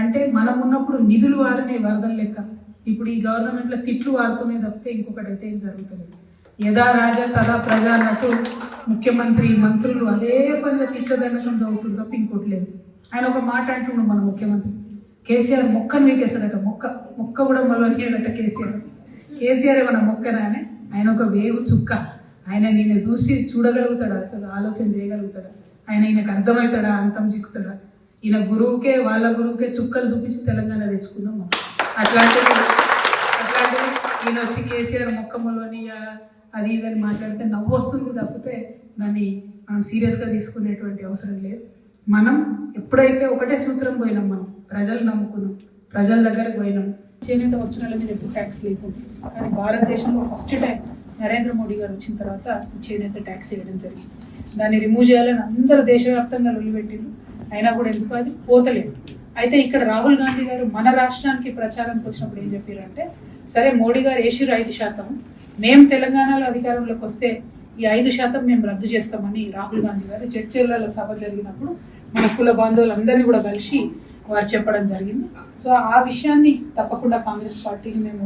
అంటే మనం ఉన్నప్పుడు నిధులు వారినే వరదలు లెక్క. ఇప్పుడు ఈ గవర్నమెంట్లో తిట్లు వాడుతూనే తప్పితే ఇంకొకటి అయితే ఏం జరుగుతుంది. యథా రాజా తదా ప్రజ అన్నట్టు ముఖ్యమంత్రి మంత్రులు అదే పనిగా తిట్ల దండకం అవుతుంది తప్ప ఇంకోటి లేదు. ఆయన ఒక మాట అంటుండు మన ముఖ్యమంత్రి, కేసీఆర్ మొక్కను వీకేస్తాడట. మొక్క కూడా మొలవనియాడట కేసీఆర్ ఏమన్నా మొక్కనానే, ఆయన ఒక వేగు చుక్క. ఆయన నేను చూసి చూడగలుగుతాడా, అసలు ఆలోచన చేయగలుగుతాడా, ఈయనకు అర్థమవుతాడా, అంతం చిక్కుతాడా? ఈయన గురువుకే వాళ్ళ గురువుకే చుక్కలు చూపించి తెలంగాణ తెచ్చుకున్నాం. అట్లాంటివి ఈయన వచ్చి కేసీఆర్ మొక్క మొలవనియా అది ఇదని మాట్లాడితే నవ్వు వస్తుంది తప్పితే దాన్ని మనం సీరియస్గా తీసుకునేటువంటి అవసరం లేదు. మనం ఎప్పుడైతే ఒకటే సూత్రం పోయినాం, మనం ప్రజలు నమ్ముకున్నాం, ప్రజల దగ్గరకు పోయినాం. చేనేత వస్తువుల మీద ఎప్పుడు ట్యాక్స్ లేకుండా, కానీ భారతదేశంలో ఫస్ట్ టైం నరేంద్ర మోడీ గారు వచ్చిన తర్వాత చేనేత ట్యాక్స్ వేయడం జరిగింది. దాన్ని రిమూవ్ చేయాలని అందరూ దేశవ్యాప్తంగా లొల్లిపెట్టిండ్రు, అయినా కూడా ఎందుకు అది పోతలేదు. అయితే ఇక్కడ రాహుల్ గాంధీ గారు మన రాష్ట్రానికి ప్రచారానికి వచ్చినప్పుడు ఏం చెప్పారంటే, సరే మోడీ గారు వేసిరు 5%, మేము తెలంగాణలో అధికారంలోకి వస్తే ఈ 5% మేము రద్దు చేస్తామని రాహుల్ గాంధీ గారు జడ్చర్లలో సభ జరిగినప్పుడు మన కుల బాంధవులందరినీ కూడా కలిసి వారు చెప్పడం జరిగింది. సో ఆ విషయాన్ని తప్పకుండా కాంగ్రెస్ పార్టీని మేము